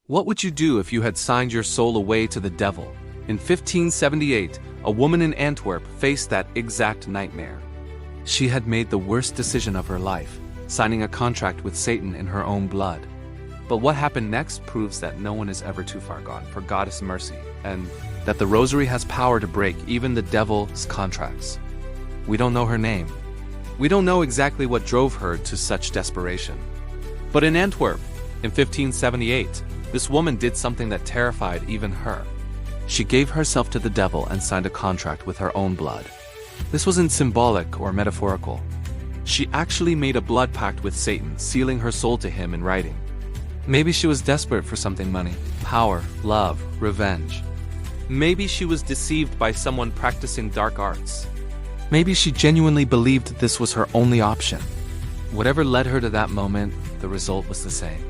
What would you do if you had signed your soul away to the devil? In 1578, a woman in Antwerp faced that exact nightmare. She had made the worst decision of her life, signing a contract with Satan in her own blood. But what happened next proves that no one is ever too far gone for God's mercy, and that the Rosary has power to break even the devil's contracts. We don't know her name. We don't know exactly what drove her to such desperation. But in Antwerp, in 1578, this woman did something that terrified even her. She gave herself to the devil and signed a contract with her own blood. This wasn't symbolic or metaphorical. She actually made a blood pact with Satan, sealing her soul to him in writing. Maybe she was desperate for something: money, power, love, revenge. Maybe she was deceived by someone practicing dark arts. Maybe she genuinely believed this was her only option. Whatever led her to that moment, the result was the same.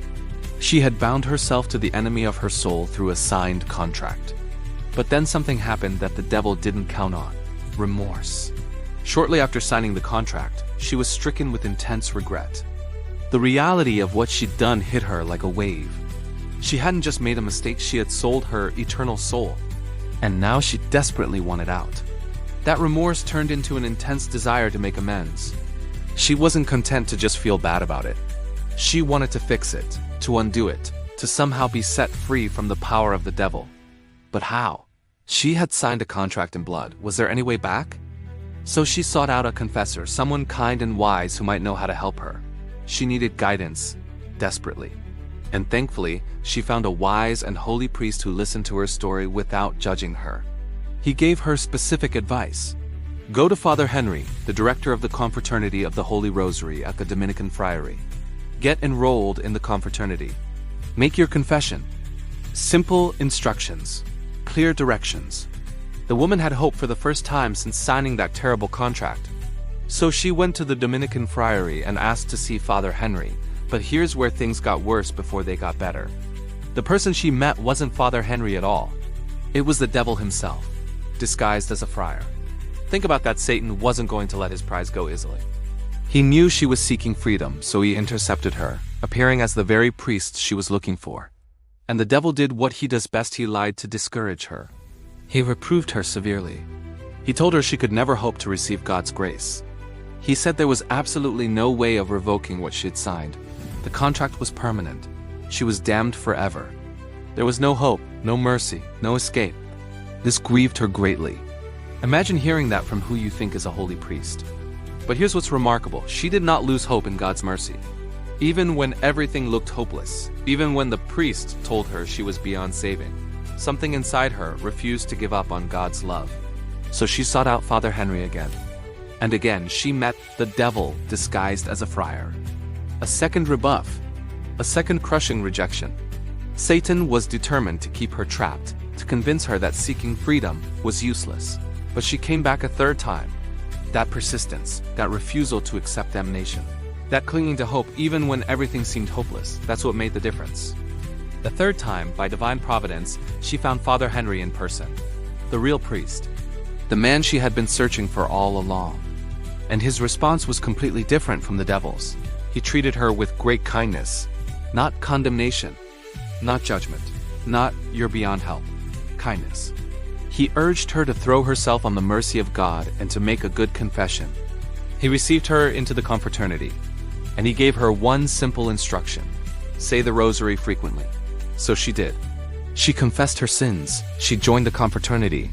She had bound herself to the enemy of her soul through a signed contract. But then something happened that the devil didn't count on: remorse. Shortly after signing the contract, she was stricken with intense regret. The reality of what she'd done hit her like a wave. She hadn't just made a mistake, she had sold her eternal soul. And now she desperately wanted out. That remorse turned into an intense desire to make amends. She wasn't content to just feel bad about it. She wanted to fix it, to undo it, to somehow be set free from the power of the devil. But how? She had signed a contract in blood. Was there any way back? So she sought out a confessor, someone kind and wise who might know how to help her. She needed guidance, desperately. And thankfully, she found a wise and holy priest who listened to her story without judging her. He gave her specific advice. Go to Father Henry, the director of the Confraternity of the Holy Rosary at the Dominican Friary. Get enrolled in the confraternity. Make your confession. Simple instructions. Clear directions. The woman had hope for the first time since signing that terrible contract. So she went to the Dominican Friary and asked to see Father Henry, but here's where things got worse before they got better. The person she met wasn't Father Henry at all. It was the devil himself, disguised as a friar. Think about that. Satan wasn't going to let his prize go easily. He knew she was seeking freedom, so he intercepted her, appearing as the very priest she was looking for. And the devil did what he does best: he lied to discourage her. He reproved her severely. He told her she could never hope to receive God's grace. He said there was absolutely no way of revoking what she had signed. The contract was permanent. She was damned forever. There was no hope, no mercy, no escape. This grieved her greatly. Imagine hearing that from who you think is a holy priest. But here's what's remarkable: she did not lose hope in God's mercy. Even when everything looked hopeless, even when the priest told her she was beyond saving, something inside her refused to give up on God's love. So she sought out Father Henry again. And again she met the devil disguised as a friar. A second rebuff. A second crushing rejection. Satan was determined to keep her trapped, to convince her that seeking freedom was useless. But she came back a third time. That persistence, that refusal to accept damnation, that clinging to hope even when everything seemed hopeless, that's what made the difference. The third time, by divine providence, she found Father Henry in person, the real priest, the man she had been searching for all along. And his response was completely different from the devil's. He treated her with great kindness, not condemnation, not judgment, not "you're beyond help," kindness. He urged her to throw herself on the mercy of God and to make a good confession. He received her into the confraternity, and he gave her one simple instruction: say the Rosary frequently. So she did. She confessed her sins, she joined the confraternity,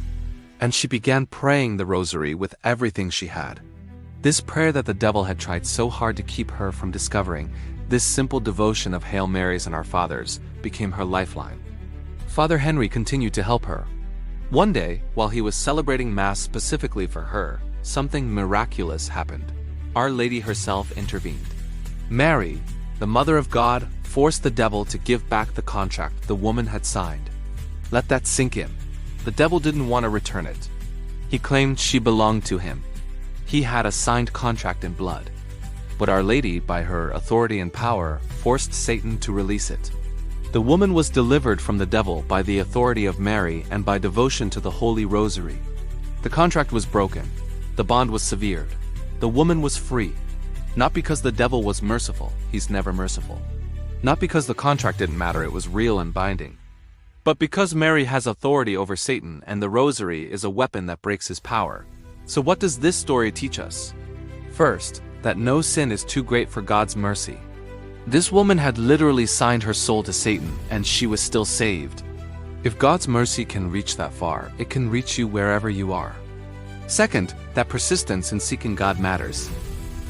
and she began praying the Rosary with everything she had. This prayer that the devil had tried so hard to keep her from discovering, this simple devotion of Hail Marys and Our Fathers, became her lifeline. Father Henry continued to help her. One day, while he was celebrating Mass specifically for her, something miraculous happened. Our Lady herself intervened. Mary, the Mother of God, forced the devil to give back the contract the woman had signed. Let that sink in. The devil didn't want to return it. He claimed she belonged to him. He had a signed contract in blood. But Our Lady, by her authority and power, forced Satan to release it. The woman was delivered from the devil by the authority of Mary and by devotion to the Holy Rosary. The contract was broken. The bond was severed. The woman was free. Not because the devil was merciful, he's never merciful, Not because the contract didn't matter, it was real and binding, but because Mary has authority over Satan and the rosary is a weapon that breaks his power. So what does this story teach us? First, that no sin is too great for God's mercy. This woman had literally signed her soul to Satan, and she was still saved. If God's mercy can reach that far, it can reach you wherever you are. Second, that persistence in seeking God matters.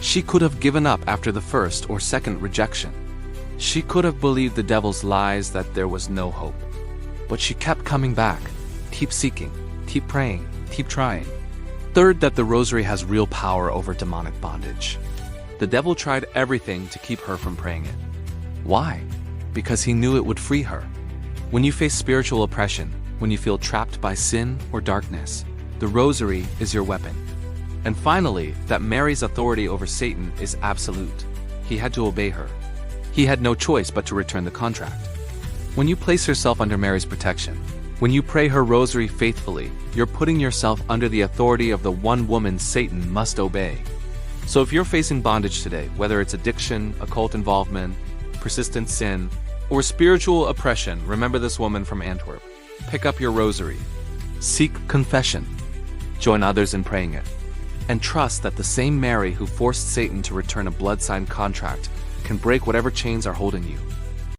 She could have given up after the first or second rejection. She could have believed the devil's lies that there was no hope. But she kept coming back. Keep seeking, keep praying, keep trying. Third, that the rosary has real power over demonic bondage. The devil tried everything to keep her from praying it. Why? Because he knew it would free her. When you face spiritual oppression, when you feel trapped by sin or darkness, the rosary is your weapon. And finally, that Mary's authority over Satan is absolute. He had to obey her. He had no choice but to return the contract. When you place yourself under Mary's protection, when you pray her rosary faithfully, you're putting yourself under the authority of the one woman Satan must obey. So if you're facing bondage today, whether it's addiction, occult involvement, persistent sin, or spiritual oppression, remember this woman from Antwerp. Pick up your rosary. Seek confession. Join others in praying it. And trust that the same Mary who forced Satan to return a blood-signed contract can break whatever chains are holding you.